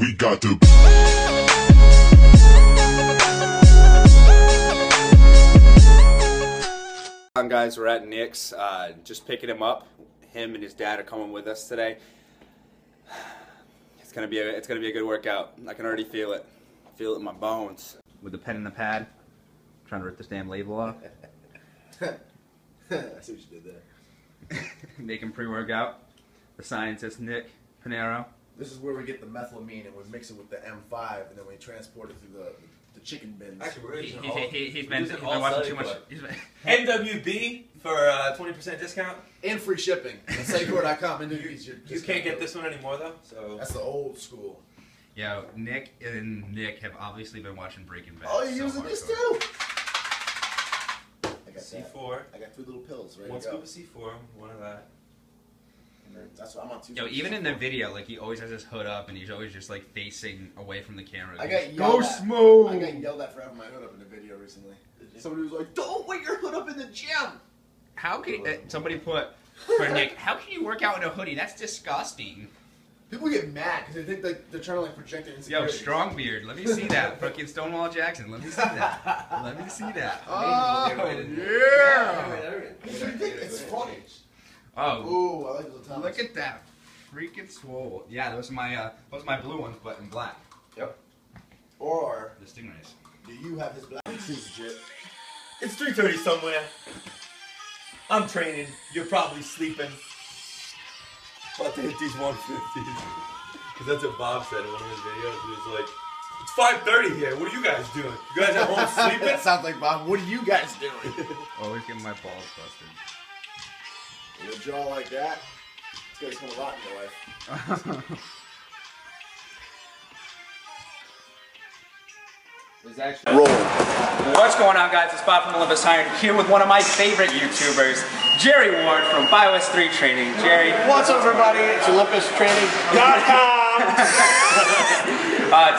we got to. Guys, we're at Nick's, just picking him up. Him and his dad are coming with us today. It's gonna be a good workout. I can already feel it. Feel it in my bones. With the pen and the pad, trying to rip this damn label off. I see what you did there. Making pre-workout. The scientist Nick Pinero. This is where we get the methylamine and we mix it with the M5 and then we transport it through the chicken bins. Actually, he's been watching too much. NWB for 20% discount and free shipping. At Cycor.com. And you can't get this one anymore though. So that's the old school. Yeah, Nick and Nick have obviously been watching Breaking Bad. Oh, you're using this too? I got C4. I got 3 little pills. Right. One scoop of C4, one of that. That's what I'm on 2. Yo, even in the video, like he always has his hood up and he's always just like facing away from the camera. I got Ghost mode. I got yelled at for having my hood up in the video recently. Somebody was like, "Don't wear your hood up in the gym." How can somebody put for Nick? How can you work out in a hoodie? That's disgusting. People get mad because they think they're trying to like project it. Yo, strong beard. Let me see that. Fucking Stonewall Jackson. Let me see that. Let me see that. Oh yeah. It's funny. Oh. Ooh, I like those atomics. Look at that. Freaking swole. Yeah, those are my blue ones, but in black. Yep. Or the Stingrays. Do you have his black? It's 3:30 somewhere. I'm training. You're probably sleeping. About to hit these 150s. Because that's what Bob said in one of his videos. He was like, "It's 5:30 here. What are you guys doing? You guys at home sleeping?" That sounds like Bob. What are you guys doing? Always getting my balls busted. With a jaw like that, it's gonna come a lot in your life. Roll. What's going on, guys? It's Bob from Olympusiron here with one of my favorite YouTubers, Jerry Ward from BioS3 Training. Jerry. What's up, everybody? It's OlympusTraining.com.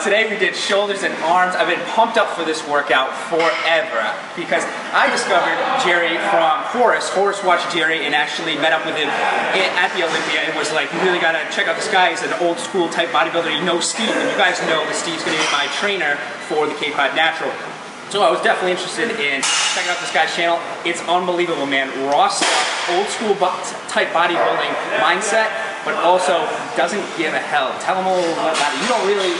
Today we did shoulders and arms. I've been pumped up for this workout forever because I discovered Jerry from Horace. Horace watched Jerry and actually met up with him at the Olympia and was like, "You really gotta check out this guy. He's an old school type bodybuilder. You know Steve, and you guys know that Steve's gonna be my trainer for the K-Pod Natural." So I was definitely interested in checking out this guy's channel. It's unbelievable, man. Raw stuff, old school type bodybuilding mindset, but also doesn't give a hell. Tell him a little about it. You don't really,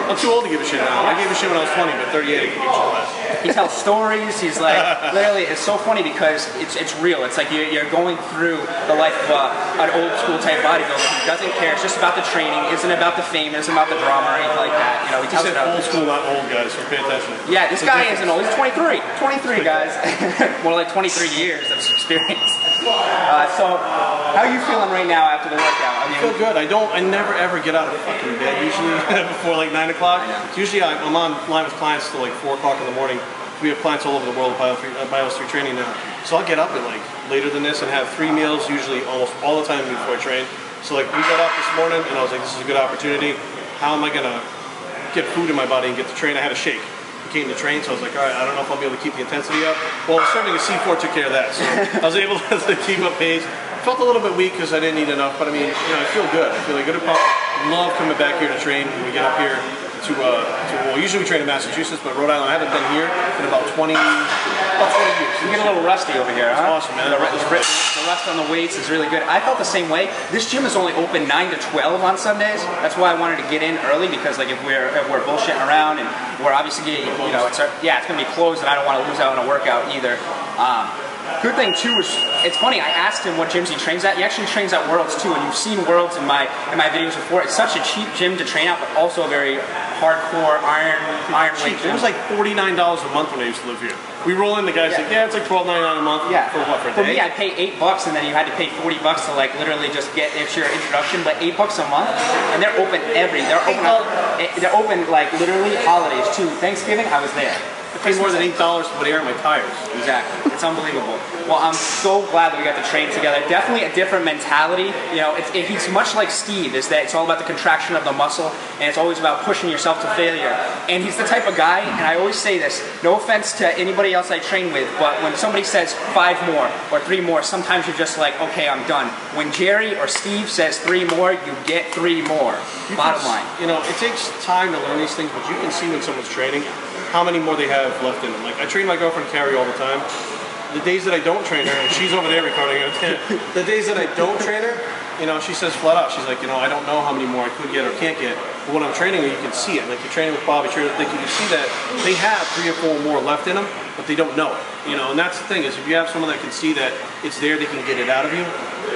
I'm too old to give a shit now. I gave a shit when I was 20, but 38 I can give a shit less. He tells stories. He's like, literally, it's so funny because it's real. It's like you're going through the life of an old school type bodybuilder who doesn't care. It's just about the training. Isn't about the fame. Isn't about the drama or anything like that. You know, he tells it old school, not old, guys. So pay attention. Yeah, this guy isn't old. He's 23. 23, guys. More like 23 years of experience. So, how are you feeling right now after the workout? I feel good. I never ever get out of fucking bed usually before like 9 o'clock. Usually I'm online with clients till like 4 o'clock in the morning. We have clients all over the world at BioS3 Training now. So I'll get up at like later than this and have 3 meals usually almost all the time before I train. So like we got up this morning and I was like, this is a good opportunity. How am I gonna get food in my body and get to train? I had a shake. Came to train, so I was like, all right, I don't know if I'll be able to keep the intensity up. Well, starting a C4 took care of that, so I was able to keep up pace. Felt a little bit weak because I didn't eat enough, but I mean, you know, I feel good. I feel like good about. Love coming back here to train. When we get up here well, usually we train in Massachusetts, but Rhode Island, I haven't been here in about 20 years. You get a little rusty over here, huh? Huh? Awesome, man. The rust on the weights is really good. I felt the same way. This gym is only open 9 to 12 on Sundays. That's why I wanted to get in early because, like, if we're bullshitting around and we're obviously getting, you know, it's gonna be closed, and I don't want to lose out on a workout either. Good thing too is, it's funny, I asked him what gyms he trains at. He actually trains at Worlds too, and you've seen Worlds in my videos before. It's such a cheap gym to train at, but also a very hardcore iron weight gym. It was like $49 a month when I used to live here. We roll in, the guy's like, yeah, it's like $12.99 a month. Yeah. For what, for a day? For me, I'd pay $8, and then you had to pay $40 to like literally just get your introduction. But $8 a month, and they're open they're open like literally holidays too. Thanksgiving, I was there. I pay more than $8 to put air in my tires. Exactly. It's unbelievable. Well, I'm so glad that we got to train together. Definitely a different mentality. You know, he's much like Steve, is that it's all about the contraction of the muscle, and it's always about pushing yourself to failure. And he's the type of guy, and I always say this, no offense to anybody else I train with, but when somebody says 5 more or 3 more, sometimes you're just like, okay, I'm done. When Jerry or Steve says 3 more, you get 3 more. Bottom line. You know, it takes time to learn these things, but you can see when someone's training how many more they have left in them. Like, I train my girlfriend Carrie all the time. The days that I don't train her, and she's over there recording it, the days that I don't train her, you know, she says flat out, she's like, you know, I don't know how many more I could get or can't get. But when I'm training her, you can see it. Like, you're training with Bobby, you can see that they have 3 or 4 more left in them, but they don't know it. You know, and that's the thing, is if you have someone that can see that it's there, they can get it out of you.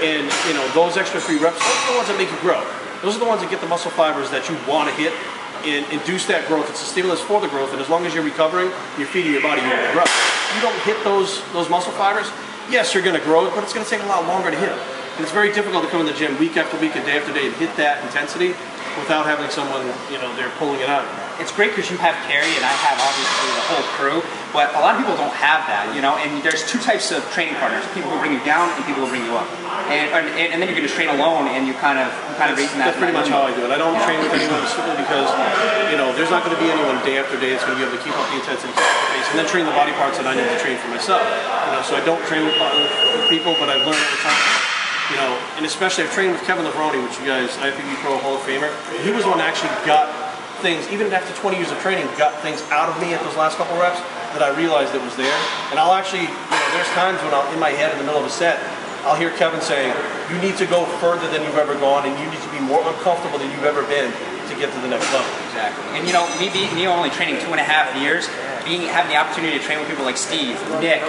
And, you know, those extra 3 reps, those are the ones that make you grow. Those are the ones that get the muscle fibers that you want to hit and induce that growth. It's a stimulus for the growth, and as long as you're recovering, you're feeding your body, you're going to grow. If you don't hit those muscle fibers, yes, you're going to grow, but it's going to take a lot longer to hit them. And it's very difficult to come in the gym week after week and day after day and hit that intensity without having someone, you know, they're pulling it out. It's great because you have Carrie and I have obviously the whole crew, but a lot of people don't have that, you know, and there's 2 types of training partners, people who bring you down and people who bring you up. And then you can just train alone and you kind of raising that. That's pretty much how I do it. I don't train with anyone simply because, you know, there's not going to be anyone day after day that's going to be able to keep up the intensity, keep up the pace, and then train the body parts that I need to train for myself. You know, so I don't train with people, but I've learned over time. You know, and especially I've trained with Kevin Levrone, which you guys, I think you Pro Hall of Famer. He was one that actually got things, even after 20 years of training, got things out of me at those last couple reps that I realized it was there. And I'll actually, you know, there's times when I'm in my head in the middle of a set, I'll hear Kevin saying, you need to go further than you've ever gone, and you need to be more uncomfortable than you've ever been to get to the next level. Exactly. And you know, me only training 2.5 years, having the opportunity to train with people like Steve, Nick,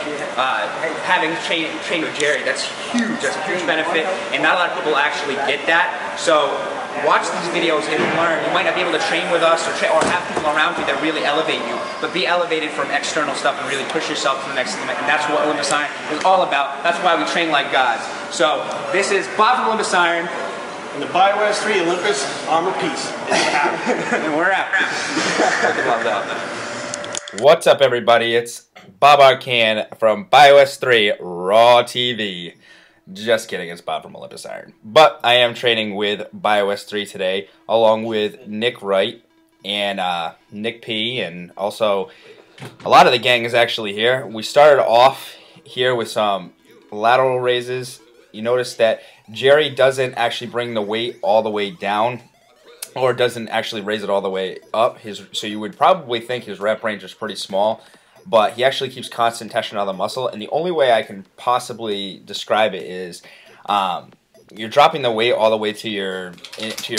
having trained with Jerry, that's huge. That's a huge benefit, and not a lot of people actually get that. So watch these videos and learn. You might not be able to train with us or have people around you that really elevate you, but be elevated from external stuff and really push yourself to the next limit. And that's what Olympusiron is all about. That's why we train like gods. So this is Bob from Olympusiron. And the BioS3 Olympus Armor Piece is happening. And we're out. What's up, everybody? It's Bob Arcan from BioS3 Raw TV. Just kidding, it's Bob from Olympusiron. But I am training with BioS3 today, along with Nick Wright and Nick P, and also a lot of the gang is actually here. We started off here with some lateral raises. You notice that Jerry doesn't actually bring the weight all the way down, or doesn't actually raise it all the way up. So you would probably think his rep range is pretty small, but he actually keeps constant tension on the muscle. And the only way I can possibly describe it is you're dropping the weight all the way to your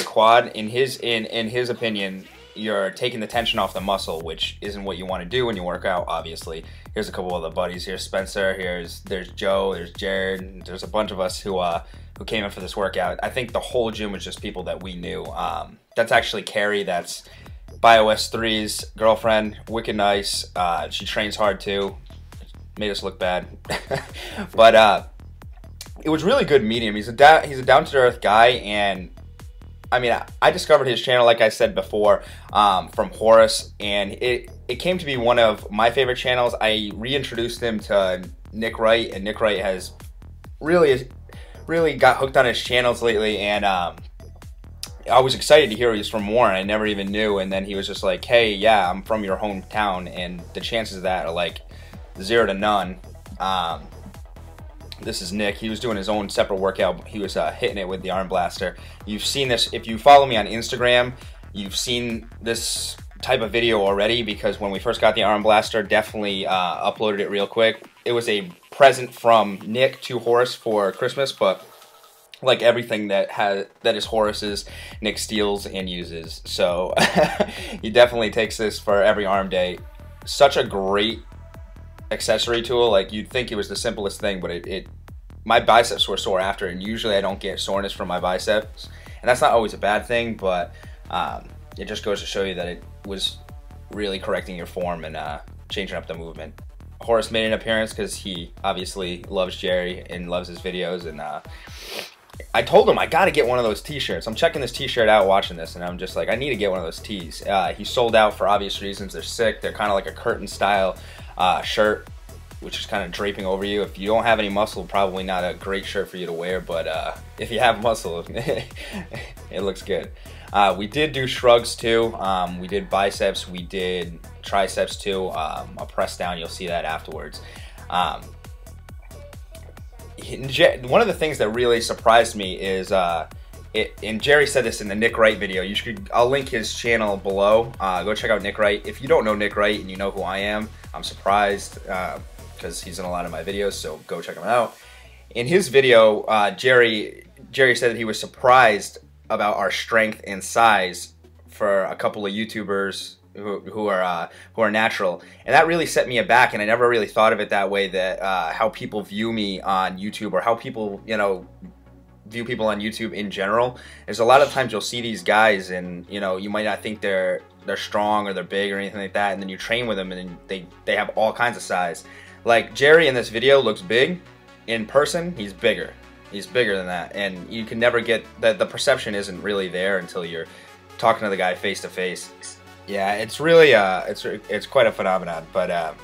quad. In his opinion, you're taking the tension off the muscle, which isn't what you want to do when you work out, obviously. Here's a couple of the buddies. Here's Spencer. There's Joe. There's Jared. There's a bunch of us who came in for this workout. I think the whole gym was just people that we knew. That's actually Carrie. That's BioS3's girlfriend. Wicked nice. She trains hard too. Made us look bad. But it was really good meeting him. He's a down-to-earth guy, and I mean, I discovered his channel, like I said before, from Horace, and it came to be one of my favorite channels. I reintroduced him to Nick Wright, and Nick Wright has really got hooked on his channels lately, and I was excited to hear he was from Warren. I never even knew, and then he was just like, hey, yeah, I'm from your hometown, and the chances of that are like 0 to none. This is Nick. He was doing his own separate workout. He was hitting it with the arm blaster. You've seen this. If you follow me on Instagram, you've seen this type of video already, because when we first got the arm blaster, definitely uploaded it real quick. It was a present from Nick to Horace for Christmas, but like everything that is Horace's, Nick steals and uses. So he definitely takes this for every arm day. Such a great accessory tool. Like, you'd think it was the simplest thing, but my biceps were sore after, and usually I don't get soreness from my biceps, and that's not always a bad thing, but it just goes to show you that it was really correcting your form and changing up the movement. Horace made an appearance because he obviously loves Jerry and loves his videos, and I told him I got to get one of those t-shirts. I'm checking this t-shirt out watching this, and I'm just like, I need to get one of those tees. He sold out for obvious reasons. They're sick. They're kind of like a curtain style shirt, which is kind of draping over you. If you don't have any muscle, probably not a great shirt for you to wear, but if you have muscle, it looks good. We did do shrugs too. We did biceps, we did triceps too. A press down, you'll see that afterwards. One of the things that really surprised me is, and Jerry said this in the Nick Wright video. I'll link his channel below. Go check out Nick Wright. If you don't know Nick Wright and you know who I am, I'm surprised because he's in a lot of my videos. So go check him out. In his video, Jerry said that he was surprised about our strength and size for a couple of YouTubers who are natural, and that really set me aback. And I never really thought of it that way, that how people view me on YouTube, or how people, you know, view people on YouTube in general. There's a lot of times you'll see these guys, and you know, you might not think they're strong or they're big or anything like that, and then you train with them and they have all kinds of size. Like Jerry in this video looks big. In person, he's bigger. He's bigger than that, and you can never get that. The perception isn't really there until you're talking to the guy face to face. Yeah, it's really it's quite a phenomenon. But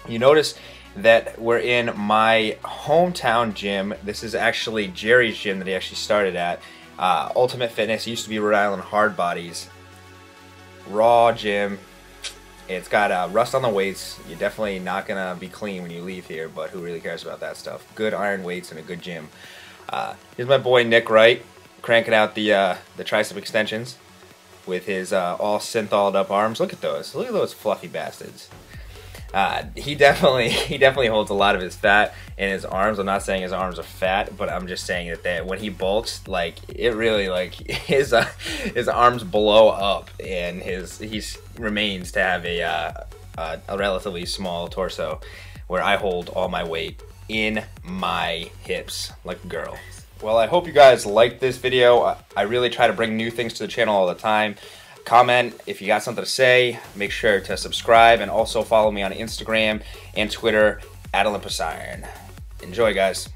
you notice that we're in my hometown gym. This is actually Jerry's gym that he actually started at. Ultimate Fitness. It used to be Rhode Island Hard Bodies. Raw gym. It's got rust on the weights. You're definitely not gonna be clean when you leave here, but who really cares about that stuff? Good iron weights and a good gym. Here's my boy Nick Wright cranking out the tricep extensions with his all synthalled up arms. Look at those. Look at those fluffy bastards. He definitely holds a lot of his fat in his arms. I'm not saying his arms are fat, but I'm just saying that when he bulks, like, it really, like, his arms blow up, and he remains to have a relatively small torso, where I hold all my weight in my hips like a girl. Well, I hope you guys liked this video. I really try to bring new things to the channel all the time. Comment if you got something to say. Make sure to subscribe, and also follow me on Instagram and Twitter at Olympusiron. Enjoy, guys.